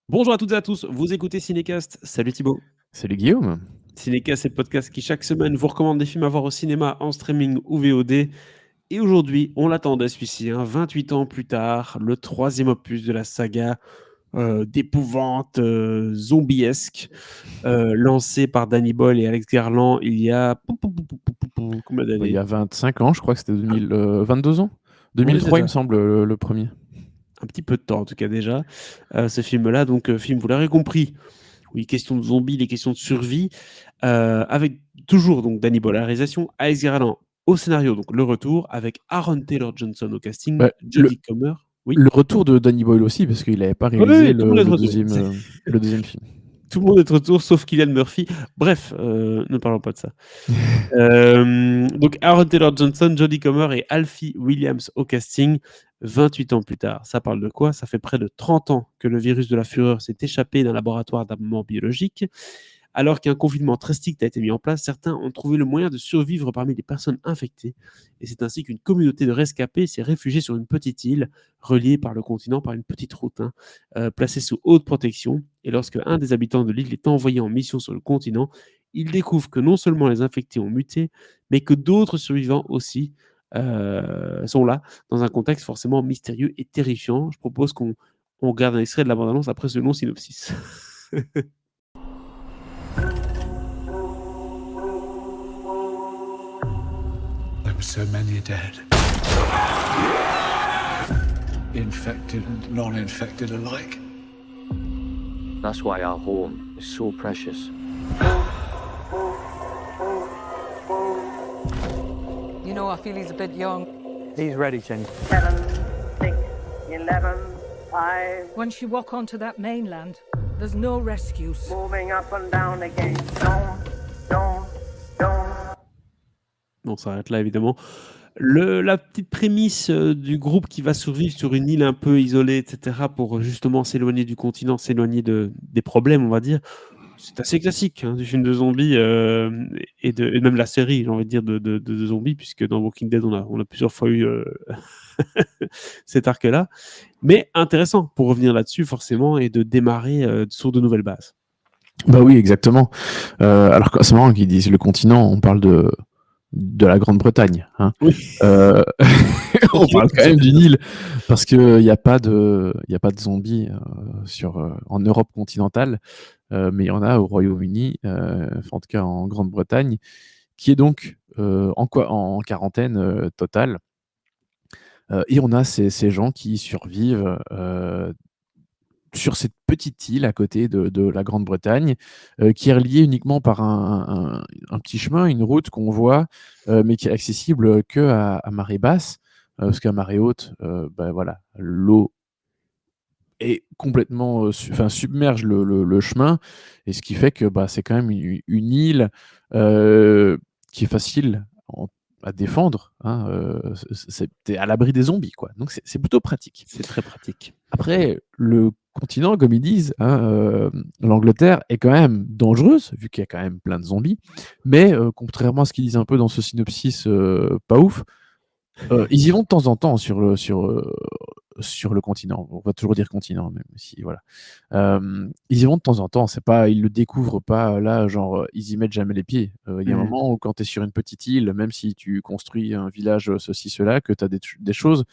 Bonjour à toutes et à tous, vous écoutez Cinécast. Salut Thibaut. Salut Guillaume. Cinécast, c'est le podcast qui chaque semaine vous recommande des films à voir au cinéma, en streaming ou VOD. Et aujourd'hui, on l'attendait celui-ci, 28 ans plus tard, le troisième opus de la saga d'épouvante zombiesque, lancé par Danny Boyle et Alex Garland il y a combien Il y d'années? a 25 ans, je crois que c'était 22 ans. Oui, c'est 2003, il me ça. semble, le premier. Un petit peu de temps en tout cas déjà, ce film-là. Donc, film, vous l'aurez compris, oui, question de zombies, des questions de survie, avec toujours donc Danny Boyle à la réalisation, Alex Garland au scénario, donc le retour, avec Aaron Taylor Johnson au casting, Bah, Jodie Comer. Oui. le retour de Danny Boyle aussi, parce qu'il n'avait pas Oui, réalisé oui, tout le monde est de retour. le deuxième film. Tout le monde est de retour sauf Cillian Murphy. Bref, ne parlons pas de ça. Donc Aaron Taylor Johnson, Jodie Comer et Alfie Williams au casting, 28 ans plus tard. Ça parle de quoi? Ça fait près de 30 ans que le virus de la fureur s'est échappé d'un laboratoire d'armement biologique. Alors qu'un confinement très strict a été mis en place, certains ont trouvé le moyen de survivre parmi les personnes infectées. Et c'est ainsi qu'une communauté de rescapés s'est réfugiée sur une petite île, reliée par le continent par une petite route, placée sous haute protection. Et lorsque un des habitants de l'île est envoyé en mission sur le continent, il découvre que non seulement les infectés ont muté, mais que d'autres survivants aussi sont là, dans un contexte forcément mystérieux et terrifiant. Je propose qu'on regarde un extrait de la bande-annonce après ce long synopsis. There were so many dead. Infected and non-infected alike. That's why our home is so precious. You know, I feel he's a bit young. He's ready, Jenny. 7, 6, 11, 5, Once you walk onto that mainland, there's no rescues. moving up and down again. Don't. On s'arrête là évidemment. La petite prémisse du groupe qui va survivre sur une île un peu isolée, etc., pour justement s'éloigner du continent, s'éloigner des problèmes, on va dire. C'est assez classique du film de zombies et même la série, j'ai envie de dire, de zombies, puisque dans Walking Dead, on a plusieurs fois eu cet arc-là. Mais intéressant pour revenir là-dessus, forcément, et de démarrer sur de nouvelles bases. Bah oui, exactement. Alors c'est marrant qu'ils disent le continent, on parle de la Grande-Bretagne. Oui. On parle quand même d'une île, parce qu'il n'y a pas de zombies en Europe continentale, mais il y en a au Royaume-Uni, en tout cas en Grande-Bretagne, qui est donc en quarantaine totale. Et on a ces gens qui survivent sur cette petite île à côté de la Grande-Bretagne, qui est reliée uniquement par un petit chemin, une route qu'on voit, mais qui est accessible qu'à marée basse, parce qu'à marée haute, voilà, l'eau est complètement submerge le chemin, et ce qui fait que c'est quand même une île qui est facile à défendre, t'es à l'abri des zombies, quoi. Donc c'est plutôt pratique. C'est très pratique. Après, le continent, comme ils disent, l'Angleterre est quand même dangereuse, vu qu'il y a quand même plein de zombies, mais contrairement à ce qu'ils disent un peu dans ce synopsis pas ouf, ils y vont de temps en temps sur le continent. On va toujours dire continent, même si voilà. Ils y vont de temps en temps, ils le découvrent pas là, genre ils y mettent jamais les pieds. Il y a un moment où quand tu es sur une petite île, même si tu construis un village ceci, cela, que tu as des choses,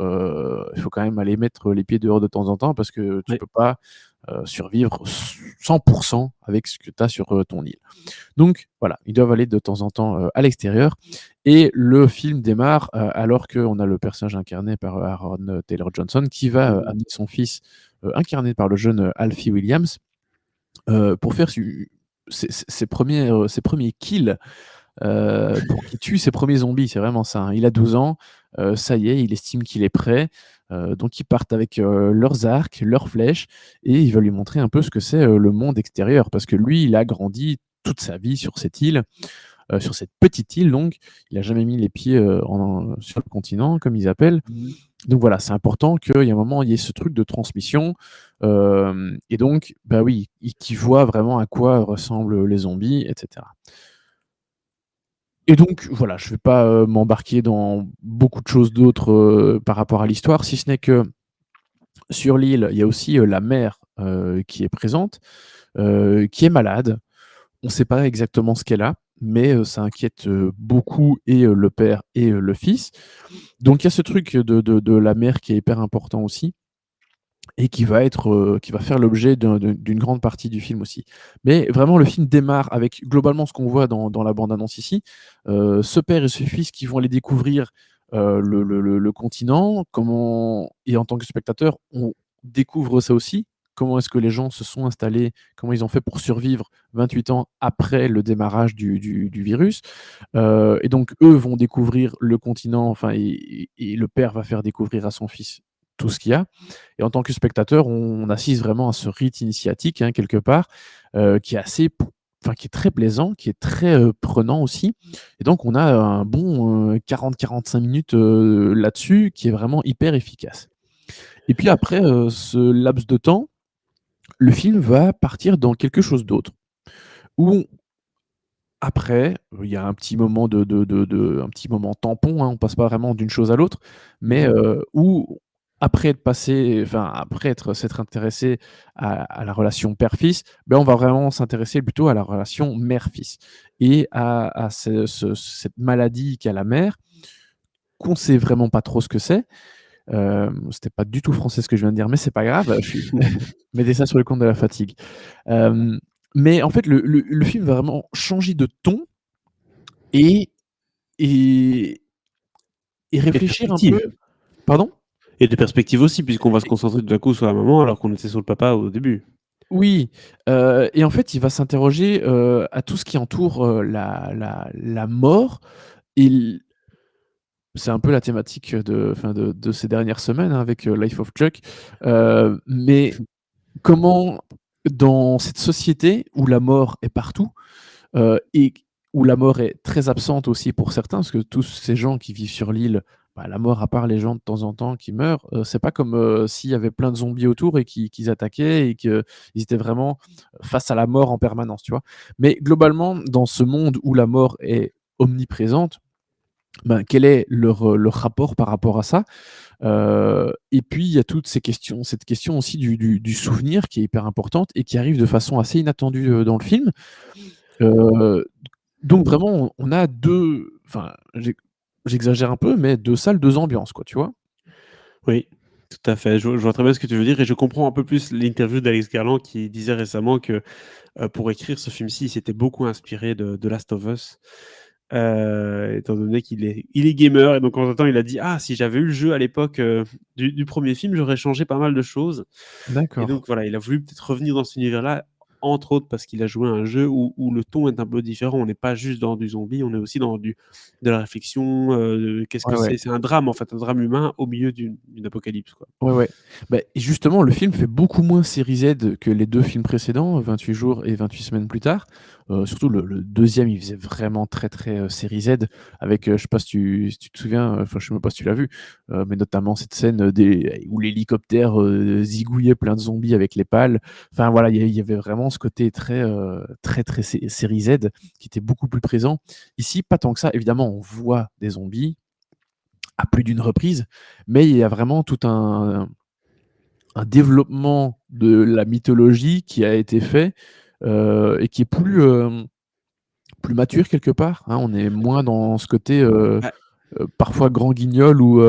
il faut quand même aller mettre les pieds dehors de temps en temps, parce que tu peux pas survivre 100% avec ce que tu as sur ton île. Donc voilà, ils doivent aller de temps en temps à l'extérieur, et le film démarre alors qu'on a le personnage incarné par Aaron Taylor Johnson qui va amener son fils, incarné par le jeune Alfie Williams, pour faire ses premiers kills, pour qu'il tue ses premiers zombies. C'est vraiment ça, il a 12 ans, ça y est, il estime qu'il est prêt, donc ils partent avec leurs arcs, leurs flèches, et il va lui montrer un peu ce que c'est le monde extérieur, parce que lui, il a grandi toute sa vie sur cette île, sur cette petite île, donc il n'a jamais mis les pieds sur le continent, comme ils appellent. Donc voilà, c'est important qu'il y ait un moment, il y ait ce truc de transmission, et donc, oui, qu'il voit vraiment à quoi ressemblent les zombies, etc. Et donc voilà, je ne vais pas m'embarquer dans beaucoup de choses d'autres par rapport à l'histoire, si ce n'est que sur l'île, il y a aussi la mère qui est présente, qui est malade. On ne sait pas exactement ce qu'elle a, mais ça inquiète beaucoup et le père et le fils. Donc il y a ce truc de la mère qui est hyper important aussi et qui va faire l'objet d'une grande partie du film aussi. Mais vraiment, le film démarre avec globalement ce qu'on voit dans la bande-annonce ici. Ce père et ce fils qui vont aller découvrir le continent, et en tant que spectateur, on découvre ça aussi. Comment est-ce que les gens se sont installés, comment ils ont fait pour survivre 28 ans après le démarrage du virus. Et donc, eux vont découvrir le continent, enfin, et le père va faire découvrir à son fils tout ce qu'il y a. Et en tant que spectateur, on assiste vraiment à ce rite initiatique, hein, quelque part, qui est qui est très plaisant, qui est très prenant aussi. Et donc, on a un bon 40-45 minutes là-dessus, qui est vraiment hyper efficace. Et puis après ce laps de temps, le film va partir dans quelque chose d'autre. Où après, il y a un petit moment un petit moment tampon, hein, on passe pas vraiment d'une chose à l'autre, mais où après s'être intéressé à la relation père-fils, ben, on va vraiment s'intéresser plutôt à la relation mère-fils et à cette maladie qu'a la mère, qu'on sait vraiment pas trop ce que c'est. C'était pas du tout français ce que je viens de dire, mais c'est pas grave, mettez ça sur le compte de la fatigue. Mais en fait, le film va vraiment changer de ton et et et Et de réfléchir un perspective. peu. Pardon? Et de perspective aussi, puisqu'on va se Et concentrer tout à coup sur la maman alors qu'on était sur le papa au début. oui, et en fait, il va s'interroger, à tout ce qui entoure, la mort et c'est un peu la thématique de ces dernières semaines, hein, avec, Life of Chuck. Mais comment dans cette société où la mort est partout, et où la mort est très absente aussi pour certains, parce que tous ces gens qui vivent sur l'île, bah, la mort, à part les gens de temps en temps qui meurent, c'est pas comme, s'il y avait plein de zombies autour et qu'ils attaquaient et qu'ils étaient vraiment face à la mort en permanence, tu vois? Mais globalement, dans ce monde où la mort est omniprésente, ben, quel est leur rapport par rapport à ça? Et puis il y a toutes cette question aussi du souvenir qui est hyper importante et qui arrive de façon assez inattendue, dans le film. Heu, donc vraiment on a 2, enfin j'exagère un peu, mais 2 salles, 2 ambiances quoi, tu vois? Oui, tout à fait. Je vois très bien ce que tu veux dire et je comprends un peu plus l'interview d'Alex Garland qui disait récemment que, pour écrire ce film-ci, il s'était beaucoup inspiré de Last of Us, étant donné qu'il est gamer et donc en même temps il a dit: «Ah si j'avais eu le jeu à l'époque, du 1er film, j'aurais changé pas mal de choses». Et D'accord. donc voilà, il a voulu peut-être revenir dans cet univers-là, entre autres parce qu'il a joué à un jeu où le ton est un peu différent. On n'est pas juste dans du zombie, on est aussi dans de la réflexion, de qu'est-ce que Ouais, ouais. c'est? C'est un drame en fait, un drame humain au milieu d'une apocalypse, quoi. Ouais, ouais. Bah, et justement, le film fait beaucoup moins série Z que les 2 films précédents, 28 jours et 28 semaines plus tard. Surtout le 2e, il faisait vraiment très, très, série Z avec, je sais pas si tu te souviens, enfin, je sais même pas si tu l'as vu, mais notamment cette scène, où l'hélicoptère, zigouillait plein de zombies avec les pales. Enfin voilà, il y avait vraiment ce côté très, très, très série Z qui était beaucoup plus présent. Ici, pas tant que ça. Évidemment, on voit des zombies à plus d'une reprise, mais il y a vraiment tout un développement de la mythologie qui a été fait, et qui est plus mature quelque part, hein. On est moins dans ce côté, Bah parfois grand guignol ou,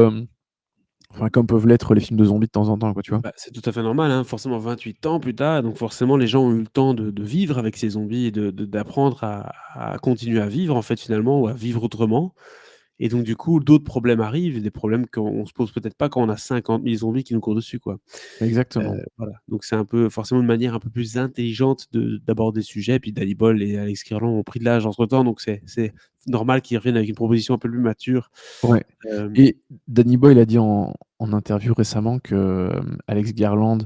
enfin comme peuvent l'être les films de zombies de temps en temps quoi, tu vois? c'est tout à fait normal, hein, forcément 28 ans plus tard, donc forcément les gens ont eu le temps de vivre avec ces zombies et d'apprendre à continuer à vivre en fait finalement ou à vivre autrement. Et donc du coup, d'autres problèmes arrivent, des problèmes qu'on se pose peut-être pas quand on a 50 000 zombies qui nous courent dessus, quoi. Exactement. Voilà, donc c'est un peu forcément une manière un peu plus intelligente d'aborder le sujet. Puis Danny Boyle et Alex Garland ont pris de l'âge entre-temps, donc c'est normal qu'ils reviennent avec une proposition un peu plus mature. Ouais. Hem, Et Danny Boyle a dit en interview récemment que, Alex Garland,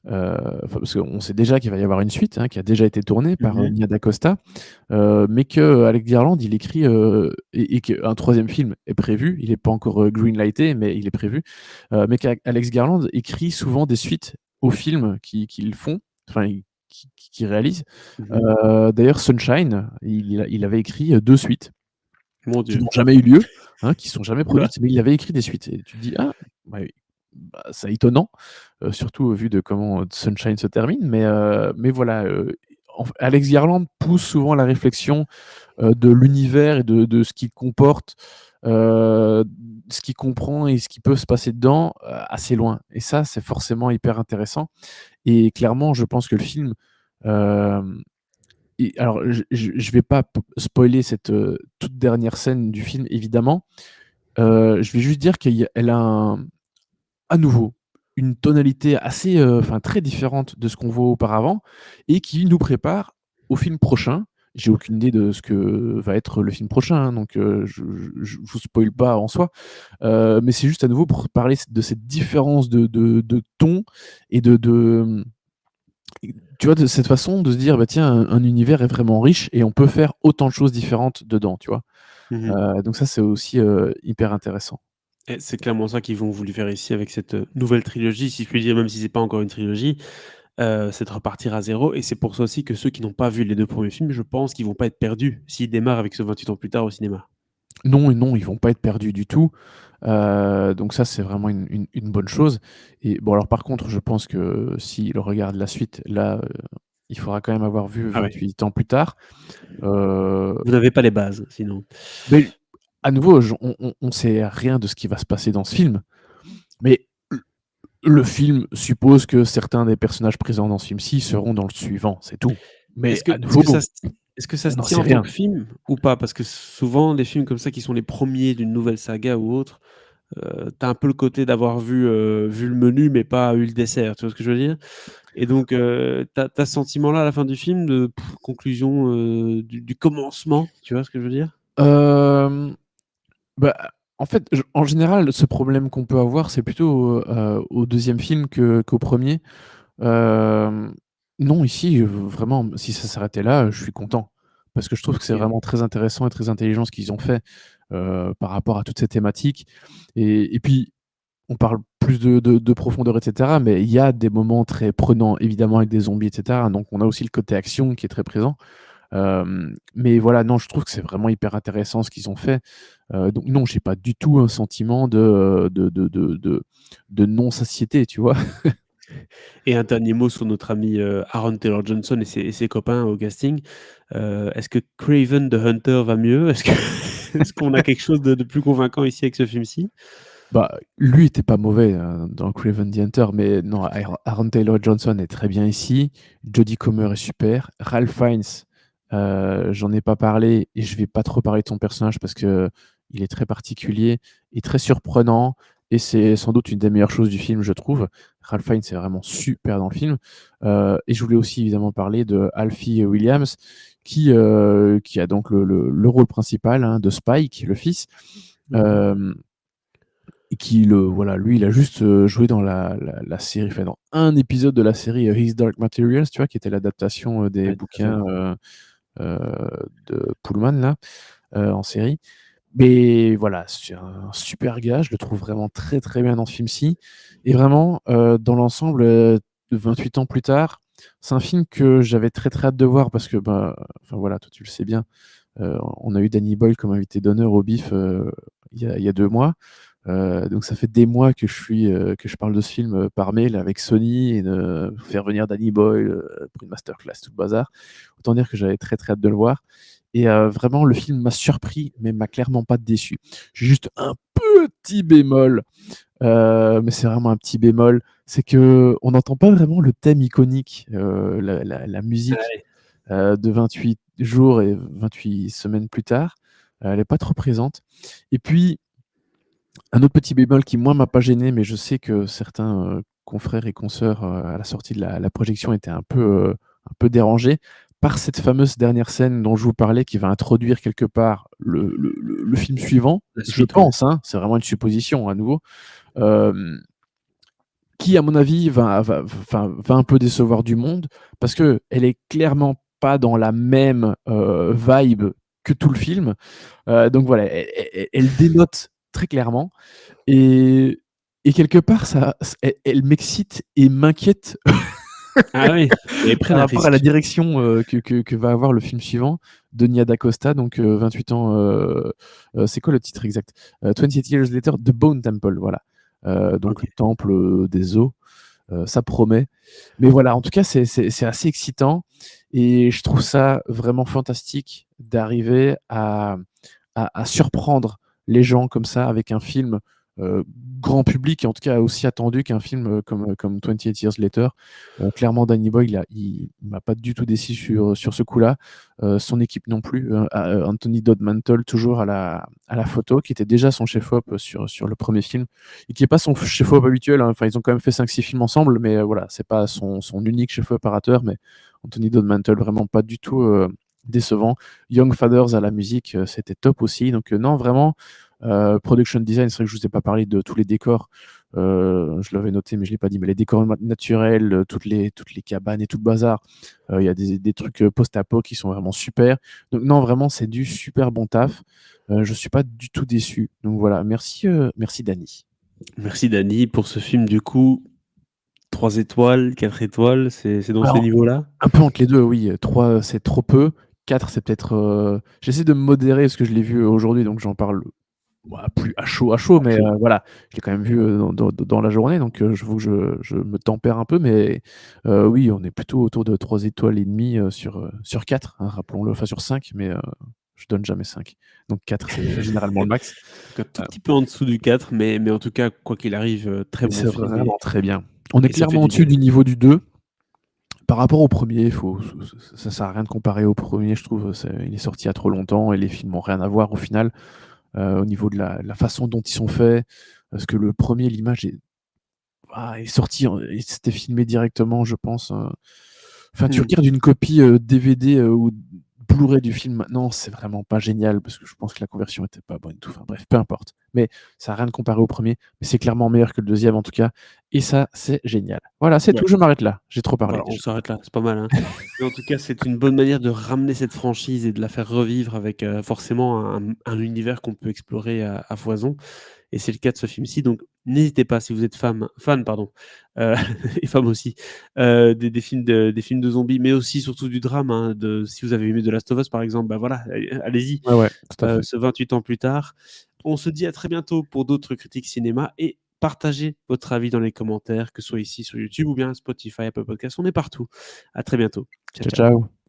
enfin parce qu'on sait déjà qu'il va y avoir une suite, hein, qui a déjà été tournée par, mmh Nia DaCosta, mais qu'Alex Garland, il écrit, et qu'un 3e film est prévu. Il est pas encore, greenlighté, mais il est prévu, mais qu'Alex Garland écrit souvent des suites aux films qu'ils font, enfin qu'ils réalisent. Mmh. D'ailleurs Sunshine, il avait écrit, 2 suites Mon qui Dieu. n'ont jamais eu lieu, hein, qui sont jamais Ouh là! produites, mais il avait écrit des suites et tu te dis: «Ah, ouais, bah, c'est étonnant». surtout au vu de comment Sunshine se termine. Mais voilà, Alex Garland pousse souvent la réflexion de l'univers et de ce qu'il comporte, ce qu'il comprend et ce qui peut se passer dedans, assez loin. Et ça, c'est forcément hyper intéressant. Et clairement, je pense que le film, alors je vais pas spoiler cette toute dernière scène du film, évidemment. Je vais juste dire qu'elle a à nouveau une tonalité assez, très différente de ce qu'on voit auparavant et qui nous prépare au film prochain. J'ai aucune idée de ce que va être le film prochain, hein, donc je vous spoil pas en soi. Mais c'est juste à nouveau pour parler de cette différence de ton et tu vois, de cette façon de se dire: «Bah, tiens, un univers est vraiment riche et on peut faire autant de choses différentes dedans», tu vois? Donc ça, c'est aussi, hyper intéressant. Et c'est clairement ça qu'ils vont voulu faire ici avec cette, nouvelle trilogie, si je puis dire, même si c'est pas encore une trilogie, c'est de repartir à zéro et c'est pour ça aussi que ceux qui n'ont pas vu les 2 premiers films, je pense qu'ils vont pas être perdus s'ils démarrent avec ce 28 ans plus tard au cinéma. Non et non, ils vont pas être perdus du tout. Donc ça, c'est vraiment une bonne chose. Et bon, alors par contre, je pense que s'ils regardent la suite, là, il faudra quand même avoir vu Ah ouais. 28 ans plus tard. Vous n'avez pas les bases sinon. Mais à nouveau, on sait rien de ce qui va se passer dans ce film, mais le film suppose que certains des personnages présents dans ce film-ci seront dans le suivant, c'est tout. Mais à Est-ce que nouveau, ça se on n'en tient sait en tant rien. que film ou pas? Parce que souvent les films comme ça qui sont les premiers d'une nouvelle saga ou autre, tu un peu le côté d'avoir vu le menu mais pas eu le dessert, tu vois ce que je veux dire? Et donc tu ce sentiment-là à la fin du film de conclusion, du commencement, tu vois ce que je veux dire? Hem Bah, en fait, en général, ce problème qu'on peut avoir, c'est plutôt, au 2e film qu'au premier. Er Non, ici, vraiment, si ça s'arrêtait là, je suis content. Parce que je trouve que c'est OK. vraiment très intéressant et très intelligent ce qu'ils ont fait, par rapport à toutes ces thématiques. Et puis, on parle plus de profondeur et cetera, mais il y a des moments très prenants, évidemment, avec des zombies et cetera. Donc on a aussi le côté action qui est très présent. Mais voilà, non, je trouve que c'est vraiment hyper intéressant ce qu'ils ont fait. Donc non, j'ai pas du tout un sentiment de non-satiété, tu vois? Et un dernier mot sur notre ami, Aaron Taylor Johnson et ses copains au casting. Est-ce que Kraven the Hunter va mieux? Est-ce que est-ce qu'on a quelque chose de plus convaincant ici avec ce film-ci? Bah, lui était pas mauvais, dans Kraven the Hunter, mais non, Aaron Taylor Johnson est très bien ici. Jodie Comer est super. Ralph Fiennes, j'en ai pas parlé et je vais pas trop parler de son personnage parce qu'il est très particulier et très surprenant et c'est sans doute une des meilleures choses du film, je trouve. Ralph Fiennes est vraiment super dans le film. Et je voulais aussi évidemment parler de Alfie Williams qui a donc le rôle principal, hein, de Spike, le fils. Hem Et voilà, lui, il a juste, joué dans la série, enfin dans un épisode de la série, His Dark Materials, tu vois? Qui était l'adaptation, des Ouais, tout à fait. bouquins, heu, de Pullman là, en série. Mais voilà, c'est un super gars, je le trouve vraiment très, très bien dans ce film-ci et vraiment, dans l'ensemble, 28 ans plus tard, c'est un film que j'avais très, très hâte de voir parce que, bah, enfin voilà, toi tu le sais bien, on a eu Danny Boyle comme invité d'honneur au BIFF, il y a 2 mois. Donc ça fait des mois que je parle de ce film, par mail avec Sony et de faire venir Danny Boyle, pour une masterclass, tout le bazar. Autant dire que j'avais très, très hâte de le voir et vraiment le film m'a surpris, mais m'a clairement pas déçu. J'ai juste un petit bémol, mais c'est vraiment un petit bémol, c'est qu'on n'entend pas vraiment le thème iconique, la musique, Ouais. de 28 jours et 28 semaines plus tard. Elle est pas trop présente et puis un autre petit bémol qui, moi, m'a pas gêné, mais je sais que certains, confrères et consoeurs, à la sortie de la projection étaient un peu dérangés par cette fameuse dernière scène dont je vous parlais qui va introduire quelque part le film suivant. La Je suite, ouais. pense, hein, c'est vraiment une supposition à nouveau, hem, qui à mon avis va un peu décevoir du monde parce qu'elle est clairement pas dans la même, vibe que tout le film. Donc voilà, elle dénote très clairement et quelque part ça elle m'excite et m'inquiète Ah oui, et ils prennent par un rapport à la risque. direction, que va avoir le film suivant de Nia DaCosta, donc 28 ans, c'est quoi le titre exact? 28 Years Later, The Bone Temple, voilà. Donc le OK. temple, des os. Ça promet. Mais voilà, en tout cas, c'est assez excitant et je trouve ça vraiment fantastique d'arriver à surprendre les gens comme ça avec un film grand public et en tout cas aussi attendu qu'un film comme 28 Years Later. Clairement, Danny Boyle, il m'a pas du tout déçu sur ce coup-là. Son équipe non plus. Anthony Dodd Mantle, toujours à la photo, qui était déjà son chef-op sur le premier film et qui n'est pas son chef-op habituel. Hein. Enfin, ils ont quand même fait 5-6 films ensemble, mais voilà, c'est pas son unique chef opérateur. Mais Anthony Dodd Mantle, vraiment pas du tout décevant. Young Fathers à la musique, c'était top aussi. Donc, non, vraiment, production design, c'est vrai que je vous ai pas parlé de tous les décors. Je l'avais noté, mais je l'ai pas dit. Mais les décors naturels, toutes les cabanes et tout le bazar. Il y a des trucs post-apo qui sont vraiment super. Donc, non, vraiment, c'est du super bon taf. Je suis pas du tout déçu. Donc voilà, merci Dany. Merci Dany pour ce film du coup. 3 étoiles, 4 étoiles, c'est dans ces Alors, niveaux-là? un peu entre les deux, oui. 3, c'est trop peu. 4, c'est peut-être. J'essaie de me modérer parce que je l'ai vu aujourd'hui, donc j'en parle plus à chaud, mais voilà, je l'ai quand même vu dans la journée, donc je veux que je me tempère un peu, mais oui, on est plutôt autour de 3 étoiles et demie sur 4, hein, rappelons-le, enfin sur 5, mais je donne jamais 5. Donc 4, c'est généralement le max. Donc un tout petit peu en dessous du 4, mais en tout cas, quoi qu'il arrive, très Mais bon c'est film vraiment très bien. On est et ça fait clairement du au-dessus bien. du niveau du 2. Par rapport au premier, ça sert à rien de comparer au premier, je trouve. Il est sorti il y a trop longtemps et les films n'ont rien à voir au final, au niveau de la façon dont ils sont faits. Parce que le premier, l'image est sortie, et c'était filmé directement, je pense. Enfin, tu Mmh. regardes une copie DVD ou Blu-ray du film maintenant, c'est vraiment pas génial parce que je pense que la conversion était pas bonne et tout. Enfin bref, peu importe. Mais ça n'a rien de comparé au premier, mais c'est clairement meilleur que le deuxième en tout cas. Et ça, c'est génial. Voilà, c'est Ouais. tout, je m'arrête là. J'ai trop parlé Voilà, on déjà. s'arrête là, c'est pas mal, hein. Mais en tout cas, c'est une bonne manière de ramener cette franchise et de la faire revivre avec, forcément un univers qu'on peut explorer à foison et c'est le cas de ce film-ci. Donc n'hésitez pas si vous êtes fan pardon, heu et femme aussi, des films de zombies, mais aussi surtout du drame, hein, si vous avez aimé The Last of Us par exemple, bah voilà, allez-y, Ouais, ouais, tout à fait. ce 28 ans plus tard. On se dit à très bientôt pour d'autres critiques cinéma et partagez votre avis dans les commentaires, que ce soit ici sur YouTube ou bien Spotify, Apple Podcasts, on est partout. À très bientôt. Ciao, Ciao, ciao. ciao.